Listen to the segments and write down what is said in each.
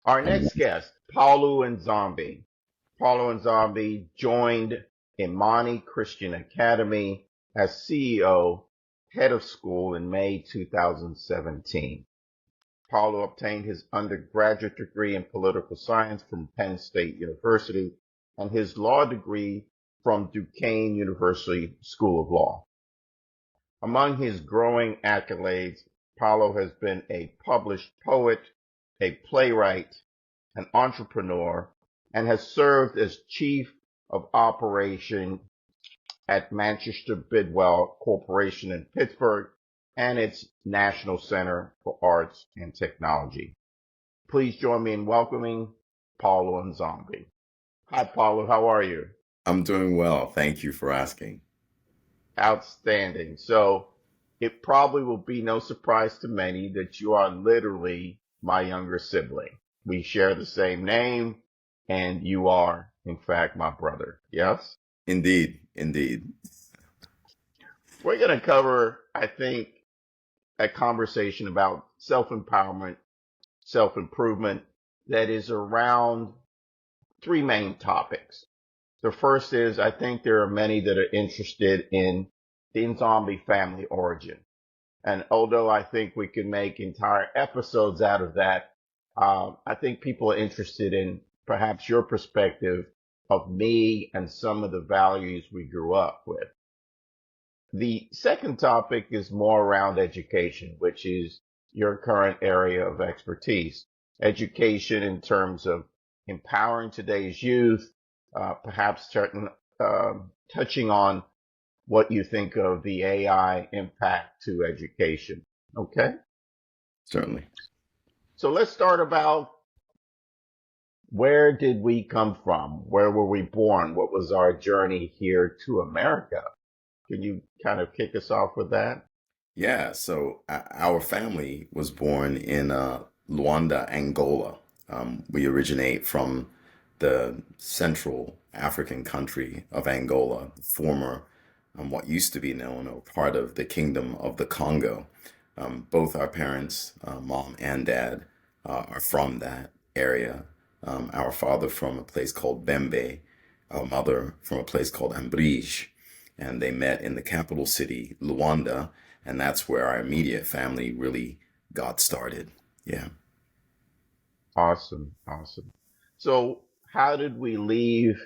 Our next guest, Paulo Nzambi. Paulo Nzambi joined Amani Christian Academy as CEO, head of school in May 2017. Paulo obtained his undergraduate degree in political science from Penn State University and his law degree from Duquesne University School of Law. Among his growing accolades, Paulo has been a published poet, a playwright, an entrepreneur, and has served as chief of operation at Manchester Bidwell Corporation in Pittsburgh and its National Center for Arts and Technology. Please join me in welcoming Paulo Nzambi. Hi, Paulo. How are you? I'm doing well. Thank you for asking. Outstanding. So it probably will be no surprise to many that you are literally my younger sibling. We share the same name, and you are, in fact, my brother. Yes? Indeed, indeed. We're going to cover, I think, a conversation about self-empowerment, self-improvement that is around three main topics. The first is, I think there are many that are interested in the Nzambi family origin. And although I think we can make entire episodes out of that, I think people are interested in perhaps your perspective of me and some of the values we grew up with. The second topic is more around education, which is your current area of expertise. Education in terms of empowering today's youth, perhaps touching on what you think of the AI impact to education. Okay? Certainly. So let's start about where did we come from? Where were we born? What was our journey here to America? Can you kind of kick us off with that? Yeah, so our family was born in Luanda, Angola. We originate from the central African country of Angola, former what used to be known or part of the Kingdom of the Congo. Both our parents, mom and dad, are from that area. Our father from a place called Bembe, our mother from a place called Ambridge, and they met in the capital city, Luanda, and that's where our immediate family really got started. Yeah. Awesome, awesome. So how did we leave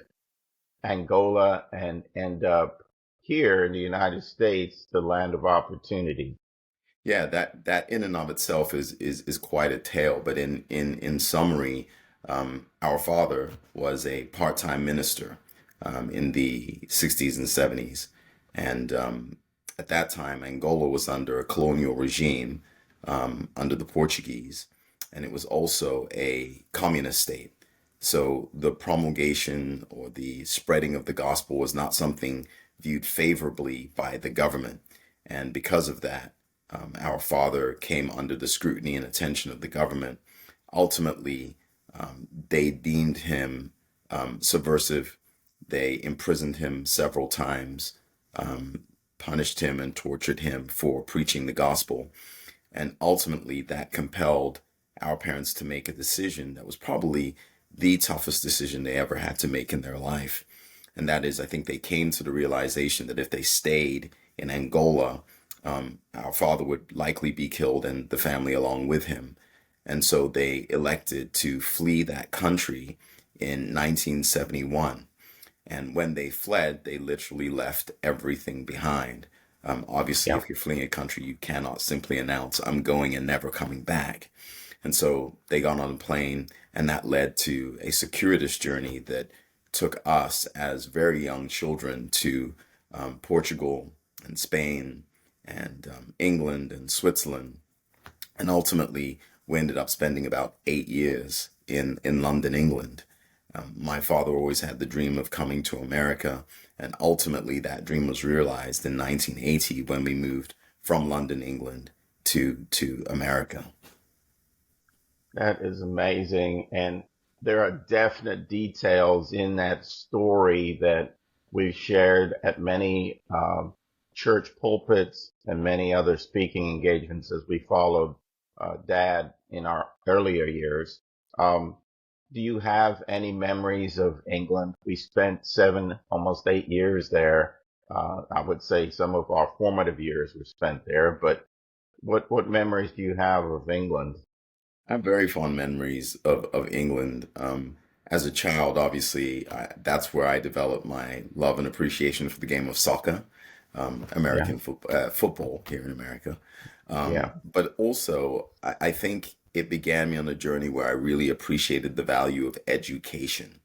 Angola and end up here in the United States, the land of opportunity? Yeah, that in and of itself is quite a tale. But in summary, our father was a part-time minister in the 60s and 70s, and at that time, Angola was under a colonial regime under the Portuguese, and it was also a communist state. So the promulgation or the spreading of the gospel was not something viewed favorably by the government, and because of that, our father came under the scrutiny and attention of the government. Ultimately, they deemed him subversive. They imprisoned him several times, punished him and tortured him for preaching the gospel. And ultimately, that compelled our parents to make a decision that was probably the toughest decision they ever had to make in their life. And that is, I think they came to the realization that if they stayed in Angola, our father would likely be killed and the family along with him. And so they elected to flee that country in 1971. And when they fled, they literally left everything behind. Obviously, Yeah. if you're fleeing a country, you cannot simply announce, I'm going and never coming back. And so they got on a plane, and that led to a circuitous journey that took us as very young children to Portugal and Spain and England and Switzerland. And ultimately, we ended up spending about 8 years in London, England. My father always had the dream of coming to America, and ultimately that dream was realized in 1980 when we moved from London, England to America. That is amazing. And there are definite details in that story that we've shared at many church pulpits and many other speaking engagements as we followed Dad in our earlier years. Um, do you have any memories of England? We spent 7, almost 8 years there. I would say some of our formative years were spent there, but what memories do you have of England? I have very fond memories of England. As a child, obviously, that's where I developed my love and appreciation for the game of soccer, Yeah, football here in America. yeah, But also, I think it began me on a journey where I really appreciated the value of education.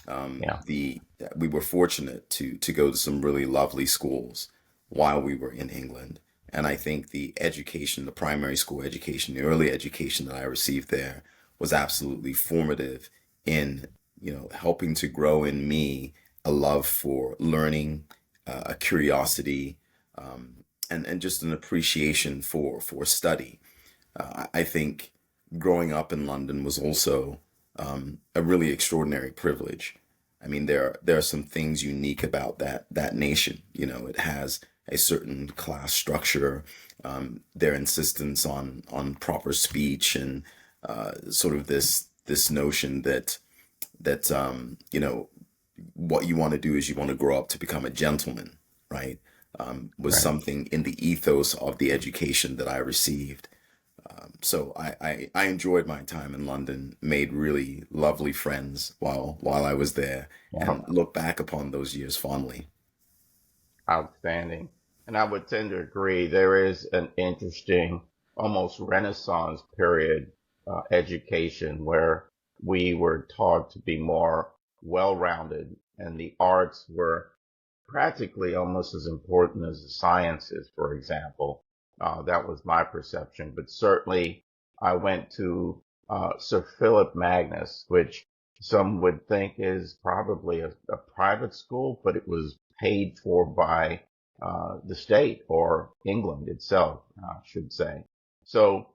yeah, The We were fortunate to go to some really lovely schools while we were in England, and I think the education, the primary school education, the early education that I received there was absolutely formative in, helping to grow in me a love for learning, a curiosity, and just an appreciation for study. I think growing up in London was also a really extraordinary privilege. I mean, there are some things unique about that nation. It has a certain class structure, their insistence on proper speech, and sort of this notion that what you want to do is you want to grow up to become a gentleman, right? Was right. something in the ethos of the education that I received. So I enjoyed my time in London, made really lovely friends while I was there, Yeah, and look back upon those years fondly. outstanding. And I would tend to agree. There is an interesting, almost Renaissance period education where we were taught to be more well-rounded, and the arts were practically almost as important as the sciences, for example. That was my perception. But certainly, I went to Sir Philip Magnus, which some would think is probably a private school, but it was paid for by the state or England itself, I should say. So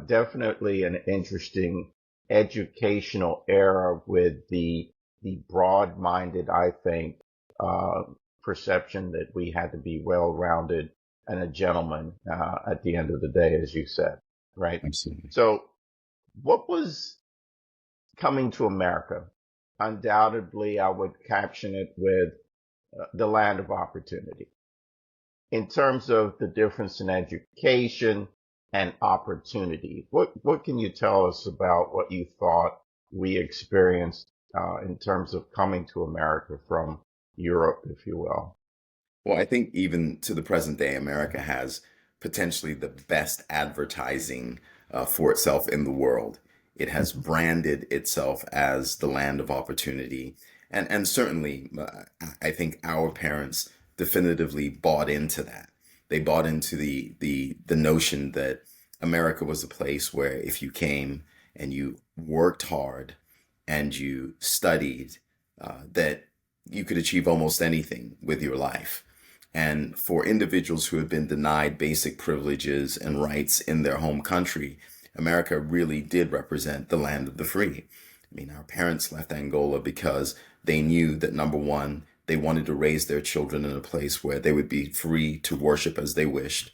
definitely an interesting educational era with the broad-minded, I think, uh, perception that we had to be well-rounded and a gentleman at the end of the day, as you said, right? Absolutely. So, what was coming to America? Undoubtedly, I would caption it with the land of opportunity. In terms of the difference in education and opportunity, what can you tell us about what you thought we experienced in terms of coming to America from Europe, if you will? Well, I think even to the present day, America has potentially the best advertising for itself in the world. It has branded itself as the land of opportunity. And certainly, I think our parents definitively bought into that. They bought into the notion that America was a place where if you came and you worked hard and you studied, that you could achieve almost anything with your life. And for individuals who have been denied basic privileges and rights in their home country, America really did represent the land of the free. I mean, our parents left Angola because they knew that number one, they wanted to raise their children in a place where they would be free to worship as they wished,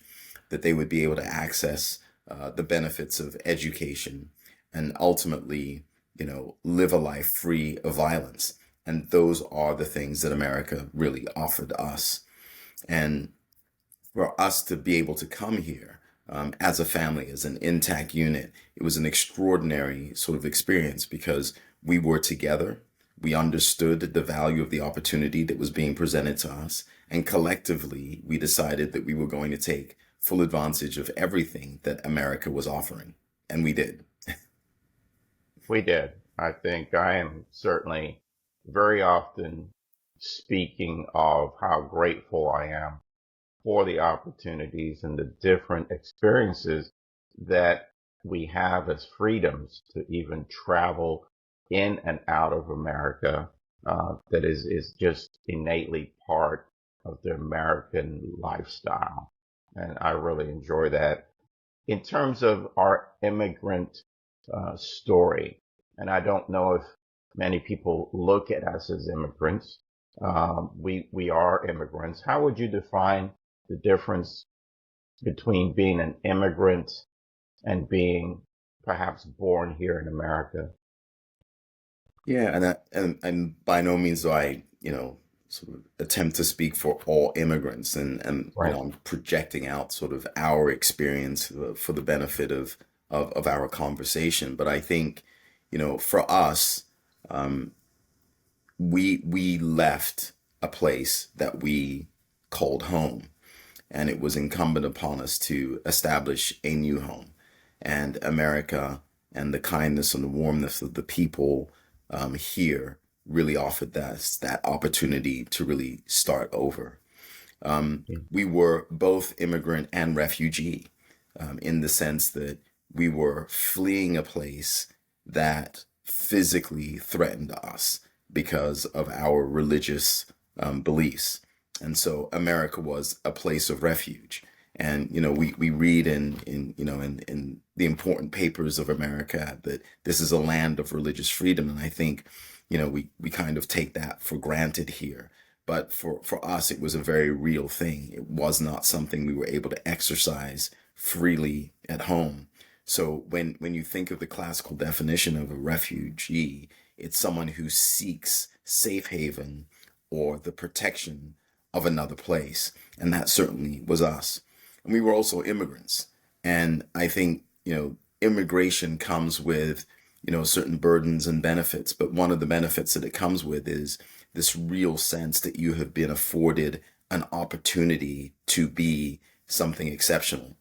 that they would be able to access the benefits of education, and ultimately, live a life free of violence. And those are the things that America really offered us. And for us to be able to come here as a family, as an intact unit, it was an extraordinary sort of experience because we were together. We understood the value of the opportunity that was being presented to us. And collectively, we decided that we were going to take full advantage of everything that America was offering. And we did. We did. I think I am certainly very often speaking of how grateful I am for the opportunities and the different experiences that we have as freedoms to even travel in and out of America. That is just innately part of the American lifestyle. And I really enjoy that. In terms of our immigrant story, and I don't know if many people look at us as immigrants. We are immigrants. How would you define the difference between being an immigrant and being perhaps born here in America? Yeah, and by no means do I, sort of attempt to speak for all immigrants, and Right. I'm projecting out sort of our experience for the benefit of our conversation. But I think, for us, um, we left a place that we called home, and it was incumbent upon us to establish a new home. And America and the kindness and the warmness of the people here really offered that opportunity to really start over. Yeah. We were both immigrant and refugee, in the sense that we were fleeing a place that physically threatened us because of our religious beliefs. And so America was a place of refuge. And we read in the important papers of America that this is a land of religious freedom. And I think we kind of take that for granted here. But for us, it was a very real thing. It was not something we were able to exercise freely at home. So when you think of the classical definition of a refugee, it's someone who seeks safe haven or the protection of another place. And that certainly was us. And we were also immigrants. And I think, immigration comes with, certain burdens and benefits. But one of the benefits that it comes with is this real sense that you have been afforded an opportunity to be something exceptional.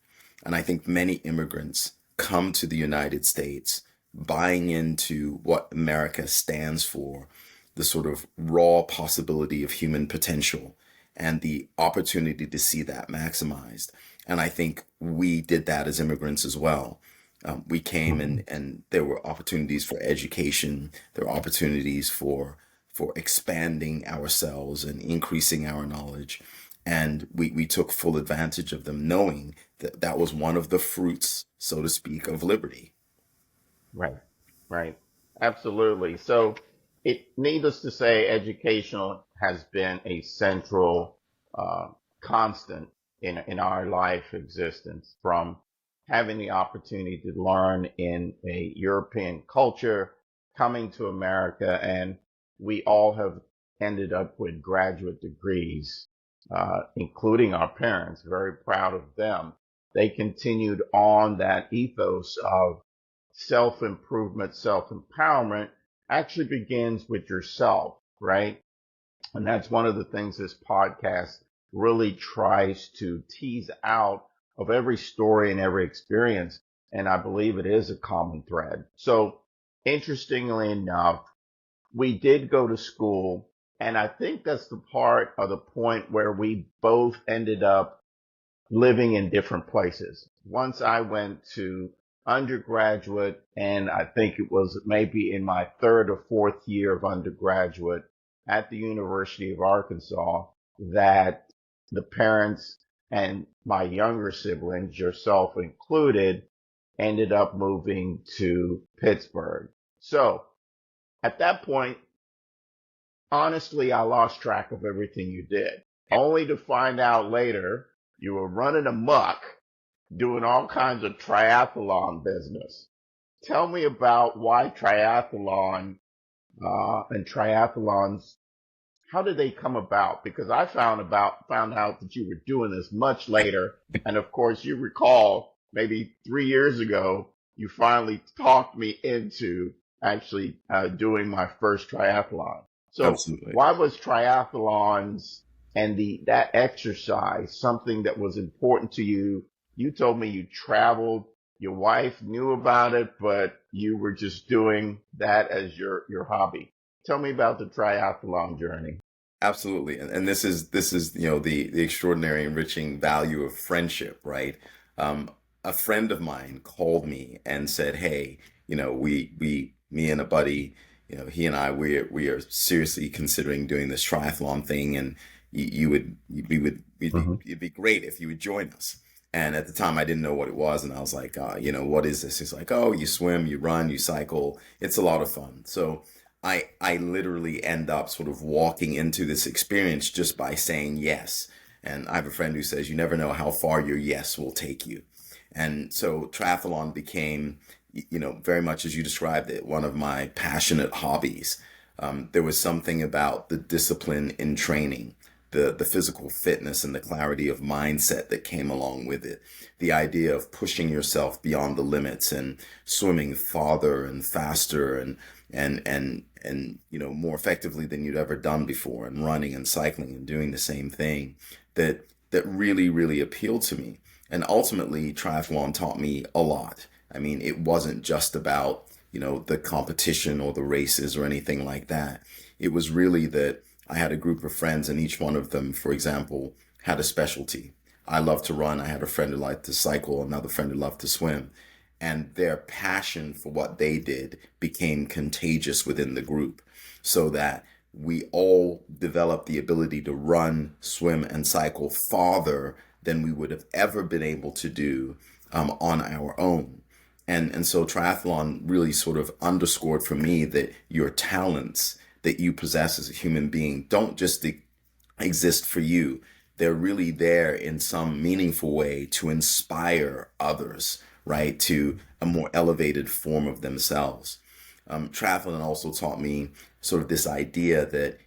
And I think many immigrants come to the United States buying into what America stands for, the sort of raw possibility of human potential and the opportunity to see that maximized. And I think we did that as immigrants as well. We came Mhm. and there were opportunities for education, there were opportunities for expanding ourselves and increasing our knowledge. And we took full advantage of them, knowing that that was one of the fruits, so to speak, of liberty. Right. Right. Absolutely. So needless to say, education has been a central uh, constant in our life existence, from having the opportunity to learn in a European culture, coming to America, and we all have ended up with graduate degrees, including our parents. Very proud of them. They continued on that ethos of self improvement, self empowerment actually begins with yourself, right? And that's one of the things this podcast really tries to tease out of every story and every experience. And I believe it is a common thread. So, interestingly enough, we did go to school. And I think that's the part or the point where we both ended up living in different places. Once I went to undergraduate, and I think it was maybe in my third or fourth year of undergraduate at the University of Arkansas, that the parents and my younger siblings, yourself included, ended up moving to Pittsburgh. So at that point, honestly, I lost track of everything you did, only to find out later you were running amok doing all kinds of triathlon business. Tell me about why triathlon and triathlons. How did they come about? Because I found out that you were doing this much later, and of course, you recall maybe 3 years ago you finally talked me into actually doing my first triathlon. So Absolutely. why was triathlons and the that exercise something that was important to you? You told me you traveled. Your wife knew about it, but you were just doing that as your hobby. Tell me about the triathlon journey. Absolutely. And this is, the extraordinary enriching value of friendship, right? A friend of mine called me and said, "Hey, me and a buddy, he and I, we are seriously considering doing this triathlon thing, and you would, we would, Hmm. it'd be great if you would join us." And at the time, I didn't know what it was, and I was like, what is this? He's like, "Oh, you swim, you run, you cycle. It's a lot of fun." So I literally end up sort of walking into this experience just by saying yes. And I have a friend who says you never know how far your yes will take you. And so triathlon became very much as you described it, one of my passionate hobbies. There was something about the discipline in training, the physical fitness and the clarity of mindset that came along with it. The idea of pushing yourself beyond the limits and swimming farther and faster and more effectively than you'd ever done before, and running and cycling and doing the same thing that really, really appealed to me. And ultimately, triathlon taught me a lot. I mean, it wasn't just about, the competition or the races or anything like that. It was really that I had a group of friends, and each one of them, for example, had a specialty. I loved to run. I had a friend who liked to cycle, another friend who loved to swim. And their passion for what they did became contagious within the group, so that we all developed the ability to run, swim, and cycle farther than we would have ever been able to do on our own. And so triathlon really sort of underscored for me that your talents that you possess as a human being don't just exist for you. They're really there in some meaningful way to inspire others, right, to a more elevated form of themselves. Triathlon also taught me sort of this idea that,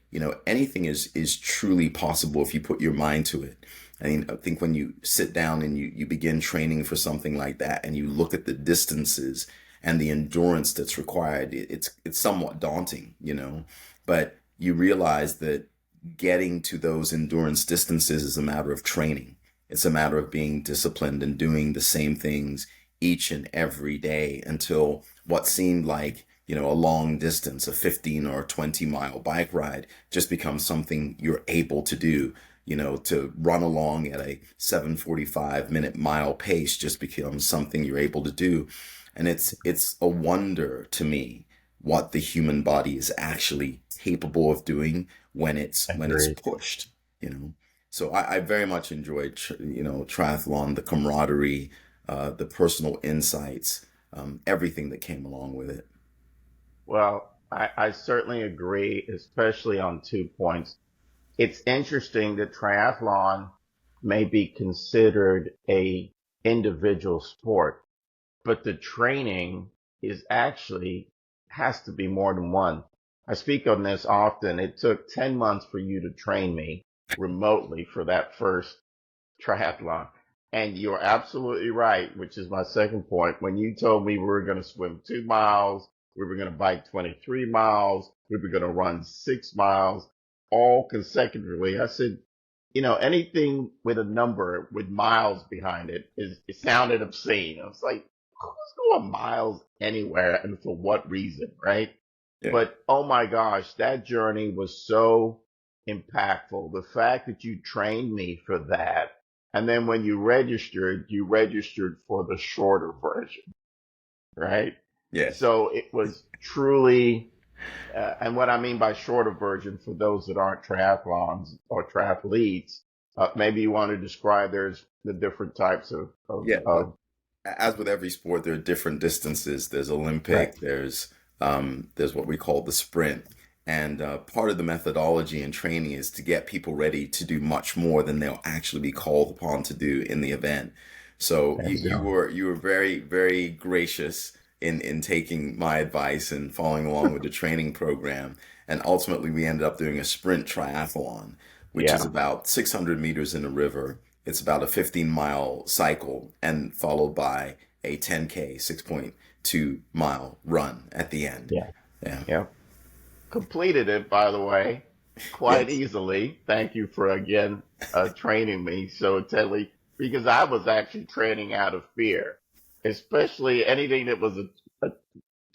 anything is truly possible if you put your mind to it. I mean, I think when you sit down and you begin training for something like that, and you look at the distances and the endurance that's required, it's somewhat daunting, but you realize that getting to those endurance distances is a matter of training. It's a matter of being disciplined and doing the same things each and every day until what seemed like, a long distance, a 15 or 20-mile bike ride, just becomes something you're able to do. To run along at a 7:45 minute mile pace just becomes something you're able to do. And it's a wonder to me what the human body is actually capable of doing when it's Agreed. pushed. So I very much enjoyed triathlon, the camaraderie, the personal insights, everything that came along with it. Well, I certainly agree, especially on 2 points. It's interesting that triathlon may be considered a individual sport, but the training is actually has to be more than one. I speak on this often. It took 10 months for you to train me remotely for that first triathlon. And you're absolutely right, which is my second point. When you told me we were going to swim 2 miles, we were going to bike 23 miles, we were going to run 6 miles, all consecutively, I said, anything with a number with miles behind it sounded obscene. I was like, who's going miles anywhere and for what reason, right? Yeah. But oh my gosh, that journey was so impactful. The fact that you trained me for that. And then when you registered for the shorter version, right? Yes. So it was truly, and what I mean by shorter version for those that aren't triathlons or triathletes, maybe you want to describe there's the different types Yeah. of As with every sport, there are different distances. There's right. Olympic, there's what we call the sprint. And part of the methodology and training is to get people ready to do much more than they'll actually be called upon to do in the event. So There you, you you go. were you were very, very gracious in taking my advice and following along with the training program. And ultimately, we ended up doing a sprint triathlon, which is Yeah, about 600 meters in a river. It's about a 15-mile cycle, and followed by a 10K, 6.2-mile run at the end. yeah, Yeah. yeah. Completed it, by the way, quite Yes. easily. Thank you for again training me so intently because I was actually training out of fear, especially anything that was a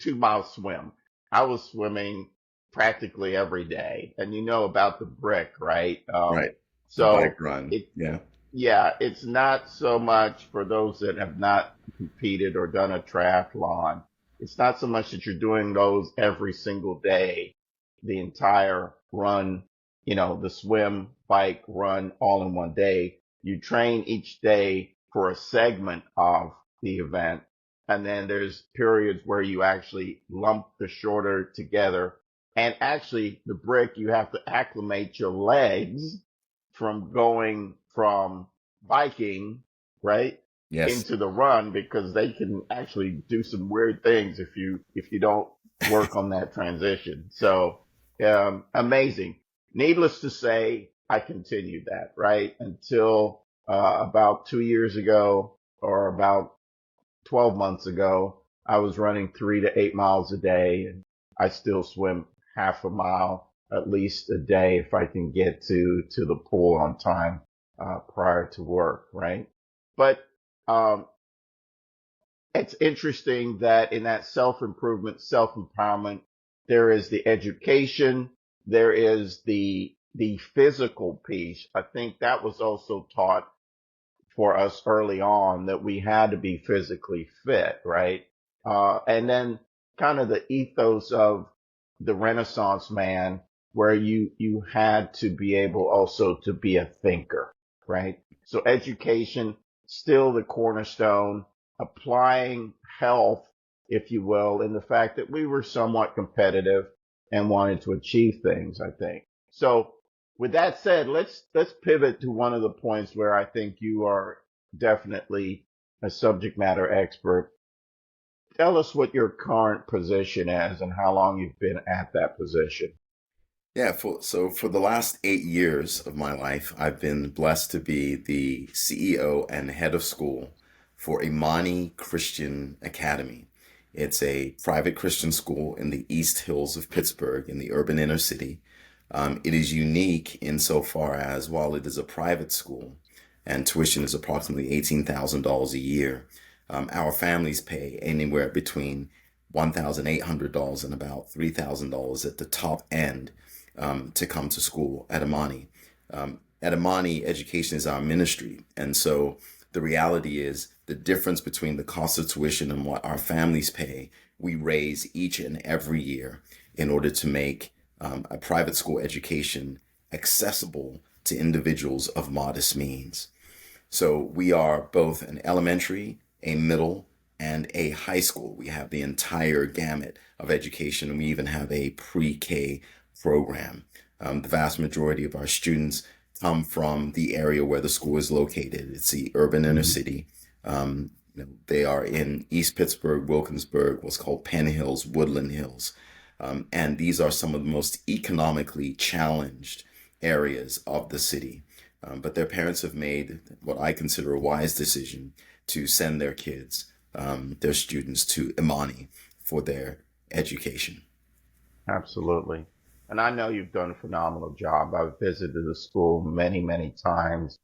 2 mile swim. I was swimming practically every day, and you know about the brick, right? Right. The bike So run. it, Yeah. yeah, it's not so much for those that have not competed or done a triathlon. It's not so much that you're doing those every single day, the entire run, the swim, bike, run all in one day. You train each day for a segment of the event. And then there's periods where you actually lump the shorter together. And actually the brick, you have to acclimate your legs from going from biking, right? Yes. into the run because they can actually do some weird things if you don't work on that transition. So amazing. Needless to say, I continued that right until about 2 years ago or about 12 months ago. I was running 3 to 8 miles a day, and I still swim half a mile at least a day if I can get to the pool on time prior to work, right? But um, it's interesting that in that self improvement, self empowerment, there is the education, there is the physical piece. I think that was also taught for us early on that we had to be physically fit, right? And then kind of the ethos of the Renaissance man, where you had to be able also to be a thinker, right? So education, still the cornerstone, applying health, if you will, in the fact that we were somewhat competitive and wanted to achieve things, I think. So with that said, let's pivot to one of the points where I think you are definitely a subject matter expert. Tell us what your current position is and how long you've been at that position. Yeah, so for the last 8 years of my life, I've been blessed to be the CEO and head of school for Amani Christian Academy. It's a private Christian school in the East Hills of Pittsburgh in the urban inner city. It is unique insofar as while it is a private school and tuition is approximately $18,000 a year, our families pay anywhere between $1,800 and about $3,000 at the top end to come to school at Amani. At Amani, education is our ministry. And so the reality is the difference between the cost of tuition and what our families pay, we raise each and every year in order to make a private school education accessible to individuals of modest means. So we are both an elementary, a middle, and a high school. We have the entire gamut of education, and we even have a pre-K program. The vast majority of our students come from the area where the school is located. It's the urban inner Mm-hmm. city. They are in East Pittsburgh, Wilkinsburg, what's called Penn Hills, Woodland Hills. And these are some of the most economically challenged areas of the city. But their parents have made what I consider a wise decision to send their kids, their students, to Imani for their education. Absolutely. And I know you've done a phenomenal job. I've visited the school many, many times.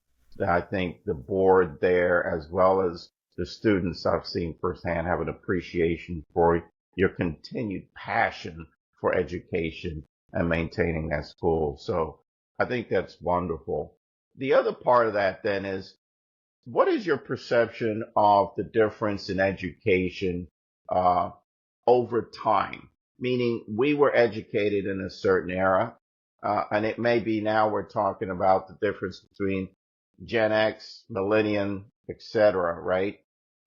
I think the board there, as well as the students I've seen firsthand, have an appreciation for your continued passion for education and maintaining that school. So I think that's wonderful. The other part of that then is what is your perception of the difference in education uh, over time? Meaning, we were educated in a certain era, and it may be now we're talking about the difference between Gen X, Millennium, etc. Right?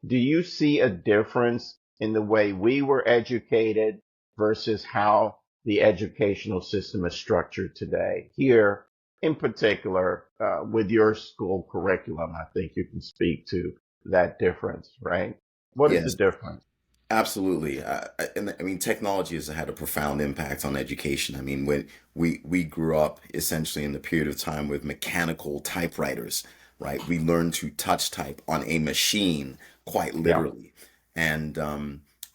Do you see a difference in the way we were educated versus how the educational system is structured today? Here, in particular, with your school curriculum, I think you can speak to that difference, right? What is the Yes, difference? absolutely. And I mean, technology has had a profound impact on education. I mean, when we grew up essentially in the period of time with mechanical typewriters, right? We learned to touch type on a machine, quite Yeah. literally, and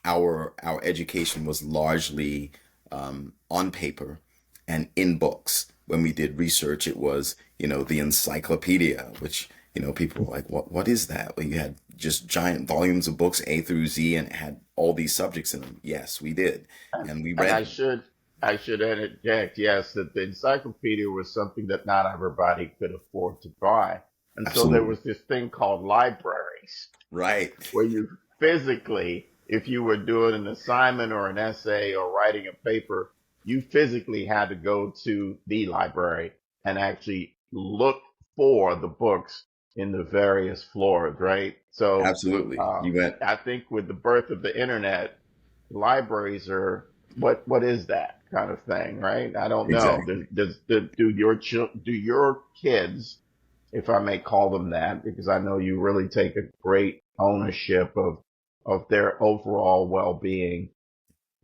our education was largely on paper and in books. When we did research, it was, the encyclopedia, which, people were like, what is that? Well, you had just giant volumes of books, A through Z, and it had all these subjects in them. Yes, we did. And we And read them. I should interject, yes, that the encyclopedia was something that not everybody could afford to buy. And so there Absolutely. was this thing called libraries Right. where you physically, if you were doing an assignment or an essay or writing a paper, you physically had to go to the library and actually look for the books in the various floors, right? So, Absolutely. uh, You went. I think with the birth of the internet, libraries are what is that kind of thing, right? I don't know. Exactly. Do your kids if I may call them that, because I know you really take a great ownership of their overall well-being.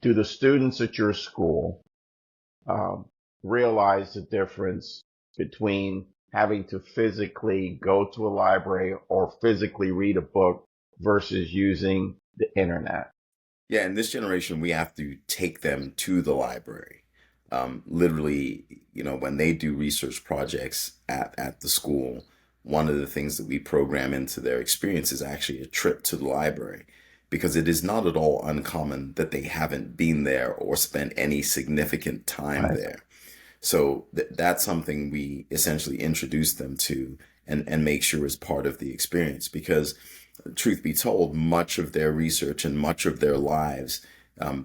Do the students at your school um, realize the difference between having to physically go to a library or physically read a book versus using the internet? Yeah, in this generation, we have to take them to the library. Literally, when they do research projects at the school, one of the things that we program into their experience is actually a trip to the library, because it is not at all uncommon that they haven't been there or spent any significant time Right. there. So that's something we essentially introduce them to and make sure is part of the experience, because truth be told, much of their research and much of their lives,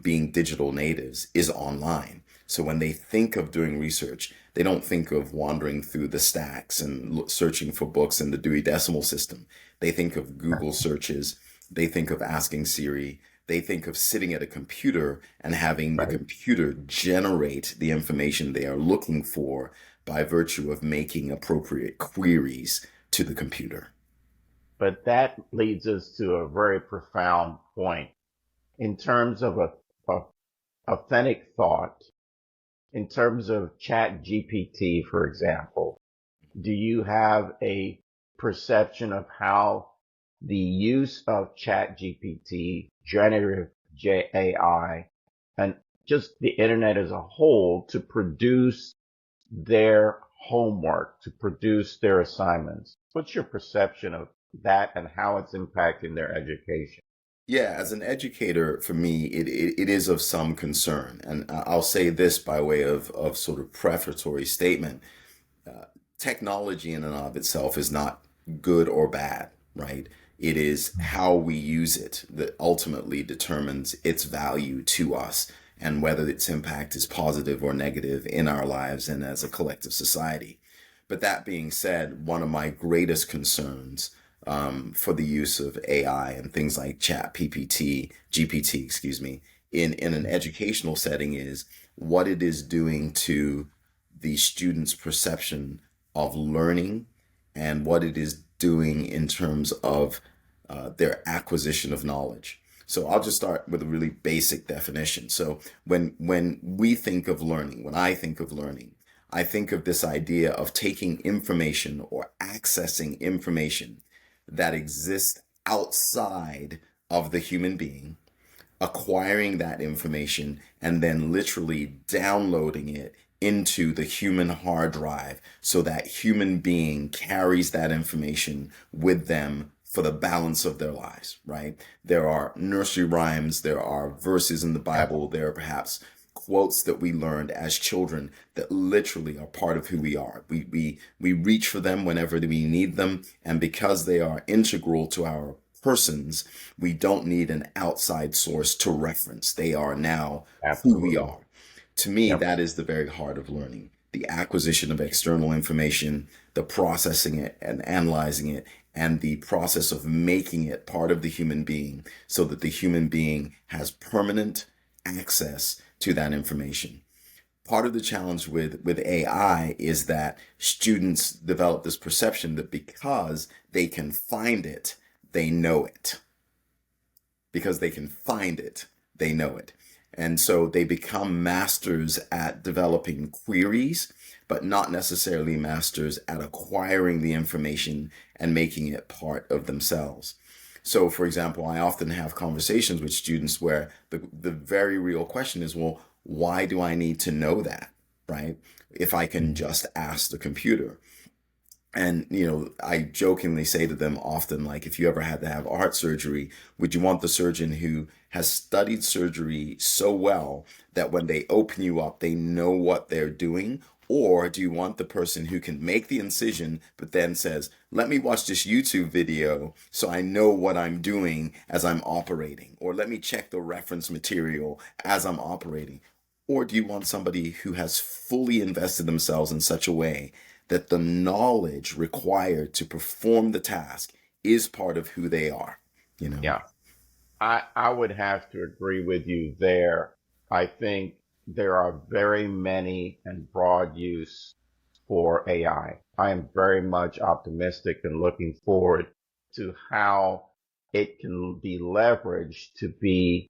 being digital natives, is online. So when they think of doing research, they don't think of wandering through the stacks and searching for books in the Dewey Decimal System. They think of Google searches. They think of asking Siri. They think of sitting at a computer and having the Right. computer generate the information they are looking for by virtue of making appropriate queries to the computer. But that leads us to a very profound point in terms of a authentic thought. In terms of Chat GPT, for example, do you have a perception of how the use of Chat GPT, generative AI, and just the internet as a whole to produce their homework, to produce their assignments? What's your perception of that and how it's impacting their education? Yeah, as an educator, for me, it is of some concern. And I'll say this by way of sort of prefatory statement. uh, Technology in and of itself is not good or bad, right? It is how we use it that ultimately determines its value to us and whether its impact is positive or negative in our lives and as a collective society. But that being said, one of my greatest concerns, for the use of AI and things like Chat GPT, excuse me, in an educational setting is what it is doing to the student's perception of learning and what it is doing in terms of their acquisition of knowledge. So I'll just start with a really basic definition. So when we think of learning, when I think of learning, I think of this idea of taking information or accessing information that exists outside of the human being, acquiring that information, and then literally downloading it into the human hard drive so that human being carries that information with them for the balance of their lives, right? There are nursery rhymes, there are verses in the Yep, Bible, there are perhaps quotes that we learned as children that literally are part of who we are. We reach for them whenever we need them, and because they are integral to our persons, we don't need an outside source to reference. They are now who we absolutely. are. To me, Yep. that is the very heart of learning. The acquisition of external information, the processing it and analyzing it, and the process of making it part of the human being so that the human being has permanent access to that information. Part of the challenge with AI is that students develop this perception that because they can find it, they know it. Because they can find it, they know it. And so they become masters at developing queries, but not necessarily masters at acquiring the information and making it part of themselves. So, for example, I often have conversations with students where the very real question is, well, why do I need to know that, right? If I can Mhm. just ask the computer. And, I jokingly say to them often, like, if you ever had to have heart surgery, would you want the surgeon who has studied surgery so well that when they open you up, they know what they're doing? Or do you want the person who can make the incision, but then says, let me watch this YouTube video so I know what I'm doing as I'm operating? Or let me check the reference material as I'm operating? Or do you want somebody who has fully invested themselves in such a way that the knowledge required to perform the task is part of who they are, you know? Yeah. I would have to agree with you there. I think there are very many and broad use for AI. I am very much optimistic and looking forward to how it can be leveraged to be,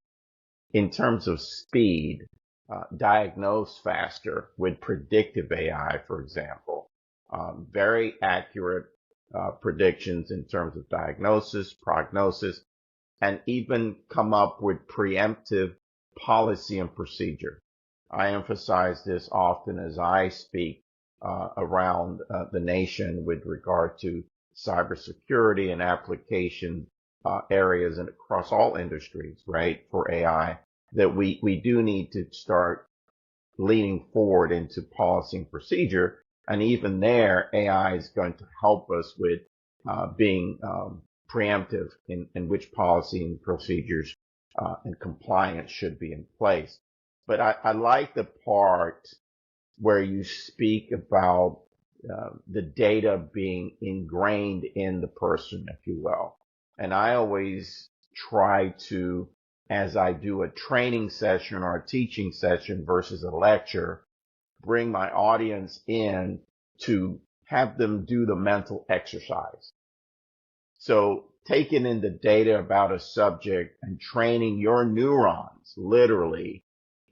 in terms of speed, diagnose faster with predictive AI, for example. Very accurate predictions in terms of diagnosis, prognosis, and even come up with preemptive policy and procedure. I emphasize this often as I speak around the nation with regard to cybersecurity and application areas and across all industries, right, for AI, that we do need to start leaning forward into policy and procedure. And even there, AI is going to help us with being preemptive in which policy and procedures and compliance should be in place. But I like the part where you speak about the data being ingrained in the person, if you will. And I always try to, as I do a training session or a teaching session versus a lecture, bring my audience in to have them do the mental exercise. So taking in the data about a subject and training your neurons literally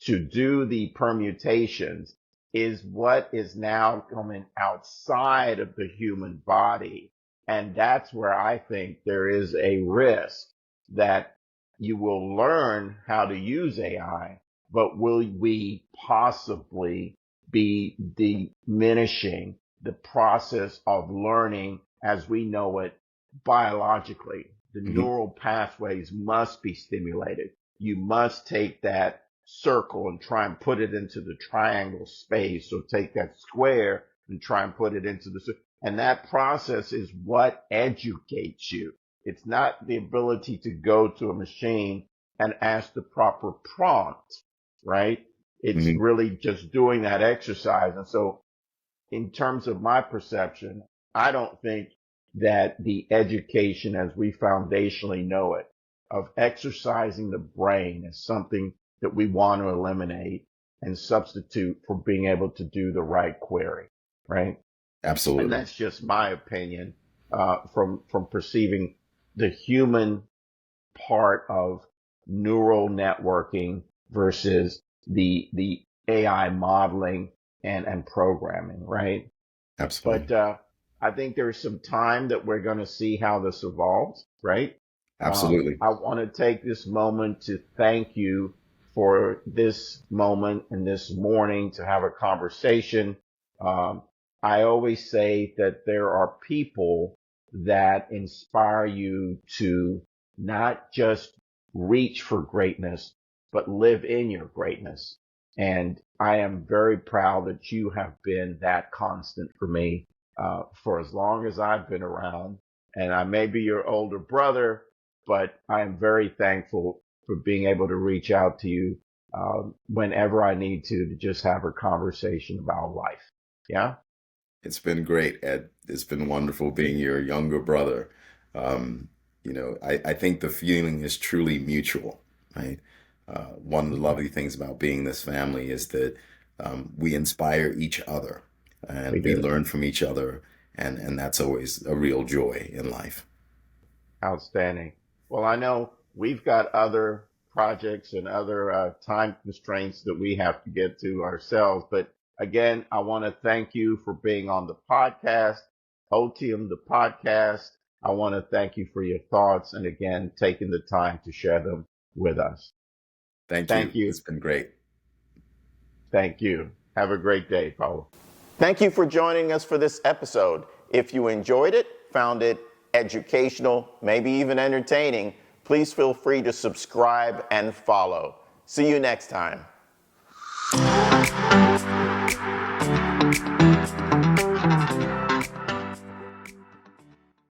to do the permutations is what is now coming outside of the human body. And that's where I think there is a risk that you will learn how to use AI, but will we possibly be diminishing the process of learning as we know it biologically? The neural pathways must be stimulated. You must take that circle and try and put it into the triangle space, or take that square and try and put it into the, and that process is what educates you. It's not the ability to go to a machine and ask the proper prompt, right? It's really just doing that exercise. And so in terms of my perception, I don't think that the education as we foundationally know it of exercising the brain is something that we want to eliminate and substitute for being able to do the right query, right? Absolutely. And that's just my opinion from perceiving the human part of neural networking versus the AI modeling and programming, right? Absolutely. But I think there's some time that we're going to see how this evolves, right? Absolutely. I want to take this moment to thank you for this moment and this morning to have a conversation. I always say that there are people that inspire you to not just reach for greatness, but live in your greatness. And I am very proud that you have been that constant for me for as long as I've been around. And I may be your older brother, but I am very thankful for being able to reach out to you whenever I need to just have a conversation about life. Yeah. It's been great, Ed. It's been wonderful being your younger brother. I think the feeling is truly mutual, right? One of the lovely things about being this family is that we inspire each other and we learn from each other, and that's always a real joy in life. Outstanding. Well, I know we've got other projects and other time constraints that we have to get to ourselves, but again, I want to thank you for being on the podcast, Otium the Podcast. I want to thank you for your thoughts and again, taking the time to share them with us. Thank you. It's been great. Thank you. Have a great day, Paulo. Thank you for joining us for this episode. If you enjoyed it, found it educational, maybe even entertaining, please feel free to subscribe and follow. See you next time.